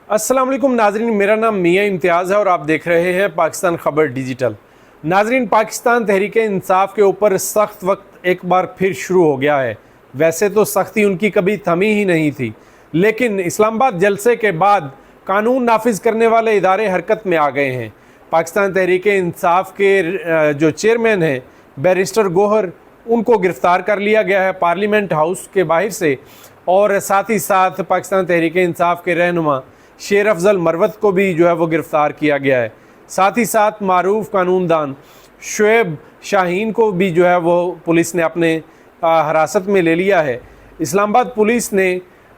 अस्सलाम वालेकुम नाजरीन, मेरा नाम मियाँ इम्तियाज़ है और आप देख रहे हैं पाकिस्तान खबर डिजिटल। नाजरीन, पाकिस्तान तहरीक इंसाफ के ऊपर सख्त वक्त एक बार फिर शुरू हो गया है। वैसे तो सख्ती उनकी कभी थमी ही नहीं थी, लेकिन इस्लामाबाद जलसे के बाद कानून नाफिज करने वाले इदारे हरकत में आ गए हैं। पाकिस्तान तहरीक इंसाफ के जो चेयरमैन हैं बैरिस्टर गोहर, उनको गिरफ़्तार कर लिया गया है पार्लियामेंट हाउस के बाहर से, और साथ ही साथ पाकिस्तान तहरीक इंसाफ के रहनुमा शेर अफजल मरवत को भी जो है वो गिरफ़्तार किया गया है। साथ ही साथ मारूफ कानूनदान शुएब शाहीन को भी जो है वो पुलिस ने अपने हिरासत में ले लिया है। इस्लामाबाद पुलिस ने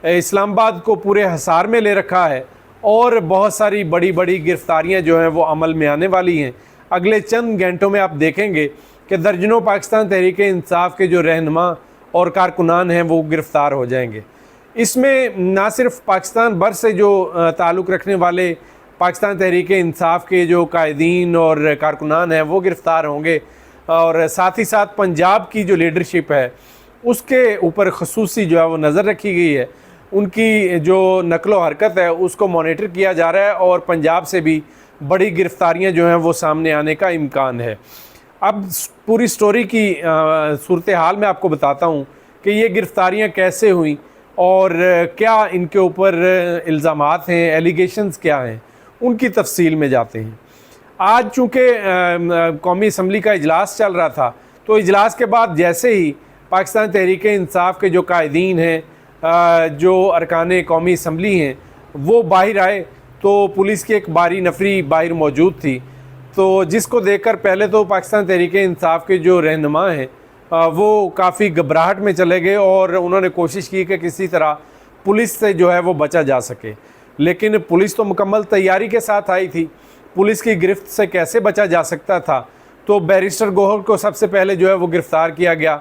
इस्लामाबाद को पूरे हसार में ले रखा है और बहुत सारी बड़ी बड़ी गिरफ़्तारियाँ जो हैं वो अमल में आने वाली हैं। अगले चंद घंटों में आप देखेंगे कि दर्जनों पाकिस्तान तहरीक इंसाफ के जो रहनुमा और कारकुनान हैं वो गिरफ़्तार हो जाएंगे। इसमें ना सिर्फ पाकिस्तान भर से जो ताल्लुक़ रखने वाले पाकिस्तान तहरीक इंसाफ के जो कायदीन और कारकुनान हैं वो गिरफ़्तार होंगे, और साथ ही साथ पंजाब की जो लीडरशिप है उसके ऊपर ख़ुसूसी जो है वो नज़र रखी गई है। उनकी जो नकलो हरकत है उसको मॉनिटर किया जा रहा है और पंजाब से भी बड़ी गिरफ़्तारियाँ जो हैं वो सामने आने का इम्कान है। अब पूरी स्टोरी की सूरत हाल मैं आपको बताता हूँ कि ये गिरफ़्तारियाँ कैसे हुई और क्या इनके ऊपर इल्ज़ामात हैं, एलिगेशंस क्या हैं, उनकी तफसील में जाते हैं। आज चूँकि कौमी असम्बली का इजलास चल रहा था, तो इजलास के बाद जैसे ही पाकिस्तान तहरीक इंसाफ के जो कायदीन हैं, जो अरकान कौमी असम्बली हैं, वो बाहर आए तो पुलिस की एक भारी नफरी बाहर मौजूद थी। तो जिसको देखकर पहले तो पाकिस्तान तहरीक इंसाफ के जो रहनुमा हैं वो काफ़ी घबराहट में चले गए और उन्होंने कोशिश की कि किसी तरह पुलिस से जो है वो बचा जा सके। लेकिन पुलिस तो मुकम्मल तैयारी के साथ आई थी। पुलिस की गिरफ्त से कैसे बचा जा सकता था? तो बैरिस्टर गोहर को सबसे पहले जो है वो गिरफ़्तार किया गया,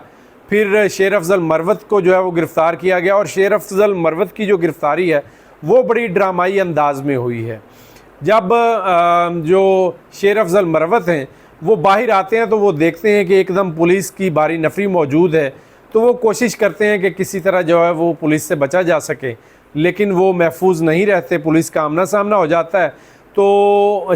फिर शेर अफजल मरवत को जो है वो गिरफ़्तार किया गया, और शेर अफजल मरवत की जो गिरफ़्तारी है वो बड़ी ड्रामाई अंदाज में हुई है। जब जो शेर अफजल मरवत हैं वो बाहर आते हैं तो वो देखते हैं कि एकदम पुलिस की भारी नफरी मौजूद है, तो वो कोशिश करते हैं कि किसी तरह जो है वो पुलिस से बचा जा सके, लेकिन वो महफूज नहीं रहते। पुलिस का आमना सामना हो जाता है। तो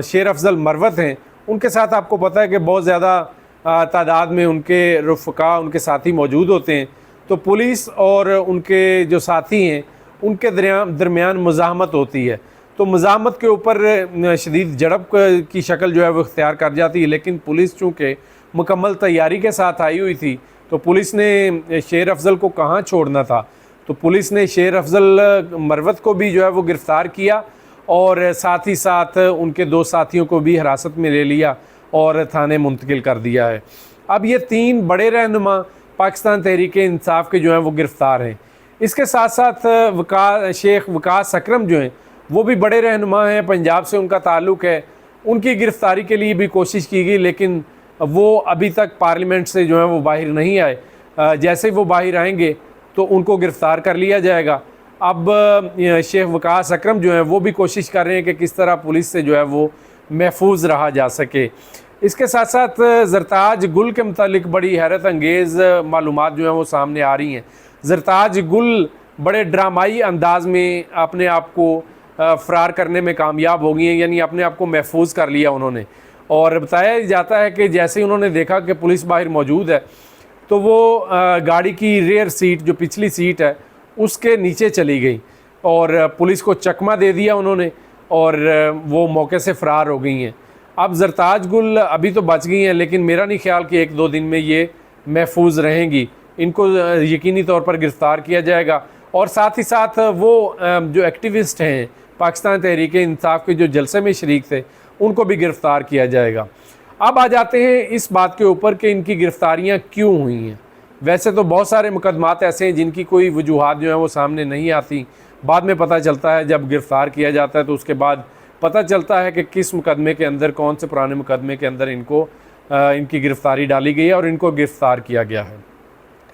शेर अफजल मरवत हैं उनके साथ आपको पता है कि बहुत ज़्यादा तादाद में उनके रफ़का, उनके साथी मौजूद होते हैं। तो पुलिस और उनके जो साथी हैं उनके दरमियान मुज़ाहमत होती है। तो मुज़ाहमत के ऊपर शदीद झड़प की शक्ल जो है वो इख्तियार कर जाती है। लेकिन पुलिस चूँकि मुकम्मल तैयारी के साथ आई हुई थी, तो पुलिस ने शेर अफजल को कहाँ छोड़ना था, तो पुलिस ने शेर अफजल मरवत को भी जो है वो गिरफ़्तार किया और साथ ही साथ उनके दो साथियों को भी हिरासत में ले लिया और थाने मुंतकिल कर दिया है। अब ये तीन बड़े रहनुमा पाकिस्तान तहरीक इंसाफ के जो हैं वो गिरफ़्तार हैं। इसके साथ साथ शेख वकास अकरम जो हैं वो भी बड़े रहनुमा हैं, पंजाब से उनका ताल्लुक़ है। उनकी गिरफ़्तारी के लिए भी कोशिश की गई, लेकिन वो अभी तक पार्लियामेंट से जो है वो बाहर नहीं आए। जैसे ही वो बाहर आएंगे तो उनको गिरफ़्तार कर लिया जाएगा। अब शेख वकास अकरम जो हैं वो भी कोशिश कर रहे हैं कि किस तरह पुलिस से जो है वो महफूज रहा जा सके। इसके साथ साथ ज़रताज गुल के मुतालिक बड़ी हैरत अंगेज़ मालूमात जो हैं वो सामने आ रही हैं। ज़रताज गुल बड़े ड्रामाई अंदाज में अपने आप को फ़रार करने में कामयाब हो गई हैं, यानी अपने आप को महफूज कर लिया उन्होंने। और बताया जाता है कि जैसे ही उन्होंने देखा कि पुलिस बाहर मौजूद है, तो वो गाड़ी की रेयर सीट, जो पिछली सीट है, उसके नीचे चली गई और पुलिस को चकमा दे दिया उन्होंने, और वो मौके से फ़रार हो गई हैं। अब ज़रताज गुल अभी तो बच गई हैं, लेकिन मेरा नहीं ख्याल कि एक दो दिन में ये महफूज रहेंगी। इनको यकीनी तौर पर गिरफ़्तार किया जाएगा। और साथ ही साथ वो जो एक्टिविस्ट हैं पाकिस्तान तहरीक इंसाफ के, जो जलसे में शरीक थे, उनको भी गिरफ़्तार किया जाएगा। अब आ जाते हैं इस बात के ऊपर कि इनकी गिरफ़्तारियाँ क्यों हुई हैं। वैसे तो बहुत सारे मुकदमात ऐसे हैं जिनकी कोई वजूहात जो हैं वो सामने नहीं आती, बाद में पता चलता है। जब गिरफ़्तार किया जाता है तो उसके बाद पता चलता है कि किस मुकदमे के अंदर, कौन से पुराने मुकदमे के अंदर इनकी गिरफ़्तारी डाली गई है और इनको गिरफ़्तार किया गया है।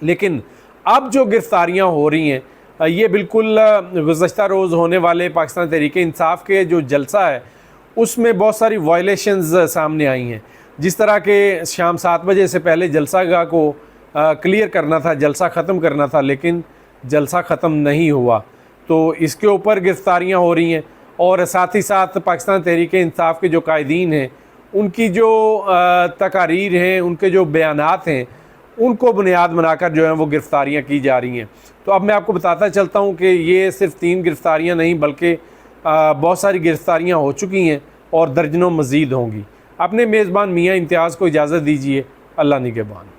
लेकिन अब जो गिरफ़्तारियाँ हो रही हैं, ये बिल्कुल गुज़श्ता रोज़ होने वाले पाकिस्तान तहरीक इंसाफ के जो जलसा है उसमें बहुत सारी वायलेशंस सामने आई हैं। जिस तरह के शाम 7 बजे से पहले जलसागाह को क्लियर करना था, जलसा ख़त्म करना था, लेकिन जलसा ख़त्म नहीं हुआ। तो इसके ऊपर गिरफ्तारियां हो रही हैं। और साथ ही साथ पाकिस्तान तहरीक इंसाफ के जो कायदीन हैं उनकी जो तकारीर हैं, उनके जो बयानात हैं, उनको बुनियाद बनाकर जो है वो गिरफ्तारियां की जा रही हैं। तो अब मैं आपको बताता चलता हूं कि ये सिर्फ 3 गिरफ्तारियां नहीं बल्कि बहुत सारी गिरफ्तारियां हो चुकी हैं और दर्जनों मज़ीद होंगी। अपने मेज़बान मियाँ इम्तियाज़ को इजाज़त दीजिए। अल्लाह निगहबान।